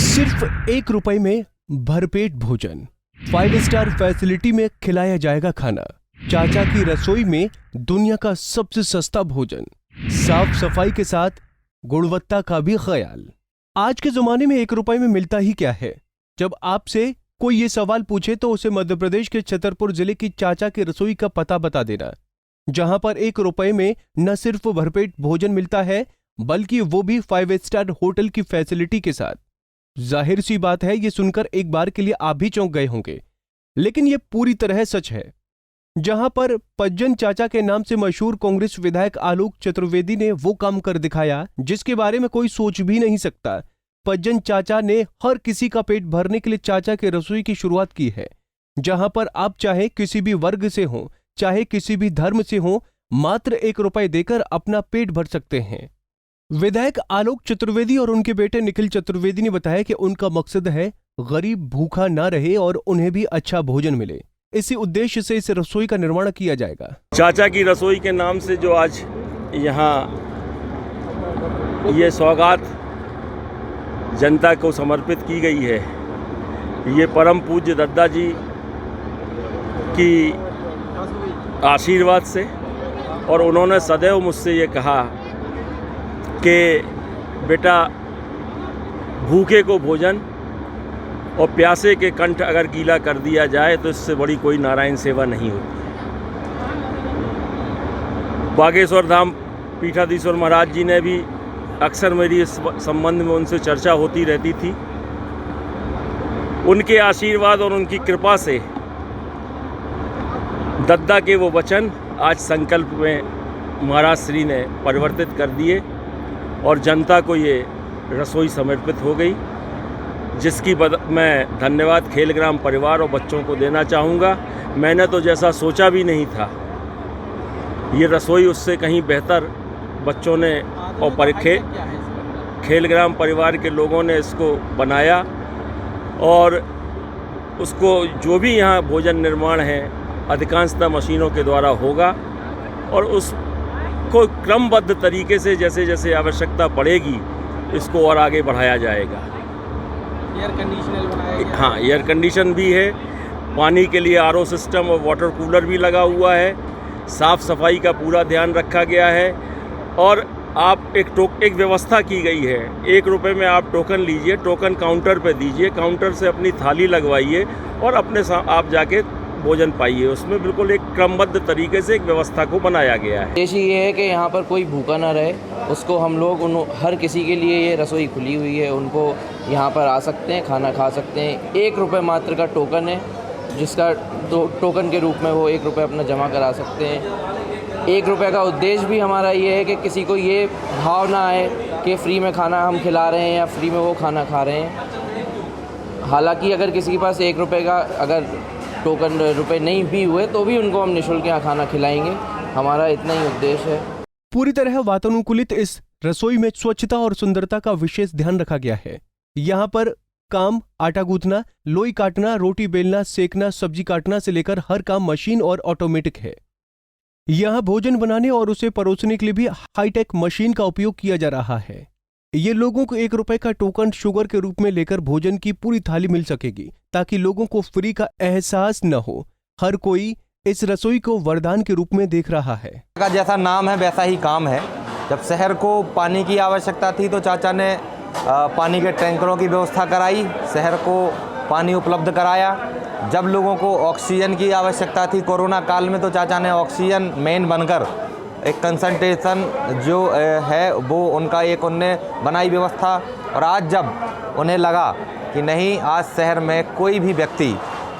सिर्फ 1 रुपए में भरपेट भोजन, 5 स्टार फैसिलिटी में खिलाया जाएगा खाना। चाचा की रसोई में दुनिया का सबसे सस्ता भोजन, साफ सफाई के साथ गुणवत्ता का भी ख्याल। आज के जमाने में 1 रुपए में मिलता ही क्या है? जब आपसे कोई ये सवाल पूछे तो उसे मध्य प्रदेश के छतरपुर जिले की चाचा की रसोई का पता बता देना, जहां पर 1 रुपए में न सिर्फ भरपेट भोजन मिलता है बल्कि वो भी 5 स्टार होटल की फैसिलिटी के साथ। जाहिर सी बात है, ये सुनकर एक बार के लिए आप भी चौंक गए होंगे, लेकिन ये पूरी तरह सच है। जहां पर पज्जन चाचा के नाम से मशहूर कांग्रेस विधायक आलोक चतुर्वेदी ने वो काम कर दिखाया जिसके बारे में कोई सोच भी नहीं सकता। पज्जन चाचा ने हर किसी का पेट भरने के लिए चाचा के रसोई की शुरुआत की है, जहां पर आप चाहे किसी भी वर्ग से हो, चाहे किसी भी धर्म से हो, मात्र 1 रुपए देकर अपना पेट भर सकते हैं। विधायक आलोक चतुर्वेदी और उनके बेटे निखिल चतुर्वेदी ने बताया कि उनका मकसद है गरीब भूखा ना रहे और उन्हें भी अच्छा भोजन मिले। इसी उद्देश्य से इस रसोई का निर्माण किया जाएगा। चाचा की रसोई के नाम से जो आज यहाँ ये सौगात जनता को समर्पित की गई है, ये परम पूज्य दद्दा जी की आशीर्वाद से, और उन्होंने सदैव मुझसे ये कहा कि बेटा, भूखे को भोजन और प्यासे के कंठ अगर गीला कर दिया जाए तो इससे बड़ी कोई नारायण सेवा नहीं होती। बागेश्वर धाम पीठाधीश्वर महाराज जी ने भी अक्सर मेरी इस संबंध में उनसे चर्चा होती रहती थी। उनके आशीर्वाद और उनकी कृपा से दद्दा के वो वचन आज संकल्प में महाराज श्री ने परिवर्तित कर दिए और जनता को ये रसोई समर्पित हो गई, जिसकी मैं धन्यवाद खेलग्राम परिवार और बच्चों को देना चाहूँगा। मैंने तो जैसा सोचा भी नहीं था, ये रसोई उससे कहीं बेहतर बच्चों ने और खेलग्राम परिवार के लोगों ने इसको बनाया, और उसको जो भी यहाँ भोजन निर्माण है अधिकांशतः मशीनों के द्वारा होगा, और उसको क्रमबद्ध तरीके से जैसे जैसे आवश्यकता पड़ेगी इसको और आगे बढ़ाया जाएगा। एयर कंडीशनर बनाया गया। हाँ, एयर कंडीशन भी है, पानी के लिए आरओ सिस्टम और वाटर कूलर भी लगा हुआ है, साफ़ सफाई का पूरा ध्यान रखा गया है, और आप एक व्यवस्था की गई है। 1 रुपए में आप टोकन लीजिए, टोकन काउंटर पे दीजिए, काउंटर से अपनी थाली लगवाइए और अपने आप जाके भोजन पाइए। उसमें बिल्कुल एक क्रमबद्ध तरीके से एक व्यवस्था को बनाया गया है। उद्देश्य ये है कि यहाँ पर कोई भूखा ना रहे, उसको हम लोग हर किसी के लिए ये रसोई खुली हुई है, उनको यहाँ पर आ सकते हैं, खाना खा सकते हैं। 1 रुपए मात्र का टोकन है, जिसका टोकन के रूप में वो 1 रुपए अपना जमा करा सकते हैं। 1 रुपए का उद्देश्य भी हमारा ये है कि किसी को ये भाव ना आए कि फ्री में खाना हम खिला रहे हैं या फ्री में वो खाना खा रहे हैं। हालांकि अगर किसी के पास 1 रुपए का अगर टोकन रुपए नहीं भी हुए तो भी उनको हम निःशुल्क यहाँ खाना खिलाएंगे। हमारा इतना ही उद्देश्य है। पूरी तरह वातानुकूलित इस रसोई में स्वच्छता और सुंदरता का विशेष ध्यान रखा गया है। यहाँ पर काम आटा गूंथना, लोई काटना, रोटी बेलना, सेकना, सब्जी काटना से लेकर हर काम मशीन और ऑटोमेटिक है। यहाँ भोजन बनाने और उसे परोसने के लिए भी हाईटेक मशीन का उपयोग किया जा रहा है। ये लोगों को 1 रुपए का टोकन शुगर के रूप में लेकर भोजन की पूरी थाली मिल सकेगी, ताकि लोगों को फ्री का एहसास न हो। हर कोई इस रसोई को वरदान के रूप में देख रहा है। का जैसा नाम है वैसा ही काम है। जब शहर को पानी की आवश्यकता थी तो चाचा ने पानी के टैंकरों की व्यवस्था कराई, शहर को पानी उपलब्ध कराया। जब लोगों को ऑक्सीजन की आवश्यकता थी कोरोना काल में, तो चाचा ने ऑक्सीजन मैन बनकर एक कंसंट्रेशन जो है वो उनका एक उनने बनाई व्यवस्था। और आज जब उन्हें लगा कि नहीं, आज शहर में कोई भी व्यक्ति,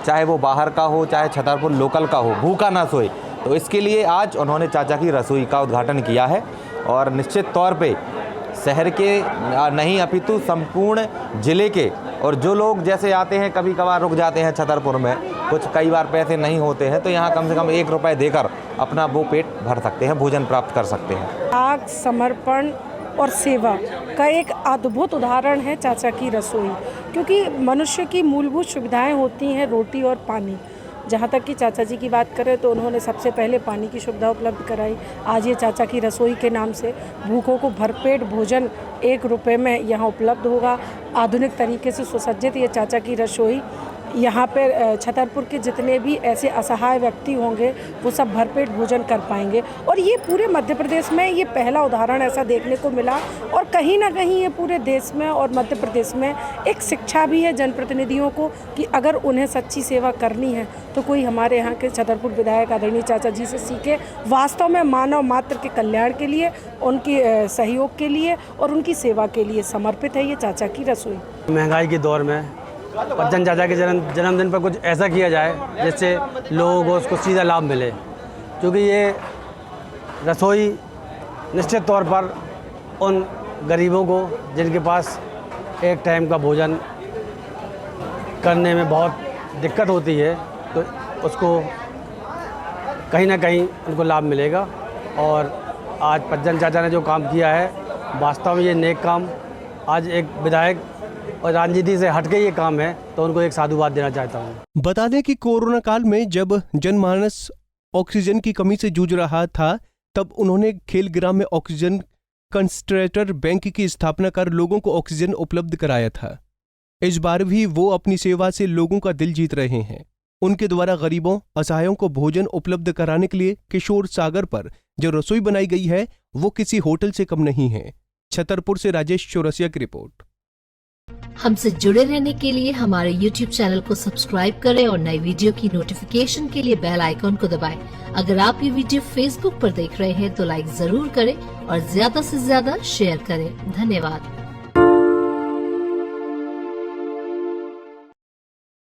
चाहे वो बाहर का हो चाहे छतरपुर लोकल का हो, भूखा ना सोए, तो इसके लिए आज उन्होंने चाचा की रसोई का उद्घाटन किया है। और निश्चित तौर पे शहर के नहीं अपितु संपूर्ण ज़िले के, और जो लोग जैसे आते हैं कभी कभार रुक जाते हैं छतरपुर में, कुछ कई बार पैसे नहीं होते हैं, तो यहाँ कम से कम 1 रुपए देकर अपना वो पेट भर सकते हैं, भोजन प्राप्त कर सकते हैं। त्याग, समर्पण और सेवा का एक अद्भुत उदाहरण है चाचा की रसोई, क्योंकि मनुष्य की मूलभूत सुविधाएं होती हैं रोटी और पानी, जहाँ तक कि चाचा जी की बात करें तो उन्होंने सबसे पहले पानी की सुविधा उपलब्ध कराई। आज ये चाचा की रसोई के नाम से भूखों को भरपेट भोजन 1 रुपये में यहाँ उपलब्ध होगा। आधुनिक तरीके से सुसज्जित ये चाचा की रसोई, यहाँ पर छतरपुर के जितने भी ऐसे असहाय व्यक्ति होंगे वो सब भरपेट भोजन कर पाएंगे। और ये पूरे मध्य प्रदेश में ये पहला उदाहरण ऐसा देखने को मिला, और कहीं ना कहीं ये पूरे देश में और मध्य प्रदेश में एक शिक्षा भी है जनप्रतिनिधियों को कि अगर उन्हें सच्ची सेवा करनी है तो कोई हमारे यहाँ के छतरपुर विधायक आदरणीय चाचा जी से सीखे। वास्तव में मानव मात्र के कल्याण के लिए, उनकी सहयोग के लिए और उनकी सेवा के लिए समर्पित है ये चाचा की रसोई। महंगाई के दौर में पज्जन चाचा के जन्मदिन पर कुछ ऐसा किया जाए जिससे लोगों को उसको सीधा लाभ मिले, क्योंकि ये रसोई निश्चित तौर पर उन गरीबों को जिनके पास एक टाइम का भोजन करने में बहुत दिक्कत होती है तो उसको कहीं ना कहीं उनको लाभ मिलेगा। और आज पज्जन चाचा ने जो काम किया है वास्तव में ये नेक काम, आज एक विधायक और राजनीति से हटके ये काम है तो उनको एक साधुवाद देना चाहता हूँ। बता दें कि कोरोना काल में जब जनमानस ऑक्सीजन की कमी से जूझ रहा था तब उन्होंने खेलग्राम में ऑक्सीजन कंसंट्रेटर बैंक की स्थापना कर लोगों को ऑक्सीजन उपलब्ध कराया था। इस बार भी वो अपनी सेवा से लोगों का दिल जीत रहे हैं। उनके द्वारा गरीबों असहायों को भोजन उपलब्ध कराने के लिए किशोर सागर पर जो रसोई बनाई गई है वो किसी होटल से कम नहीं है। छतरपुर से राजेश चौरसिया की रिपोर्ट। हमसे जुड़े रहने के लिए हमारे YouTube चैनल को सब्सक्राइब करें और नई वीडियो की नोटिफिकेशन के लिए बेल आइकॉन को दबाएं। अगर आप ये वीडियो Facebook पर देख रहे हैं तो लाइक जरूर करें और ज्यादा से ज्यादा शेयर करें। धन्यवाद।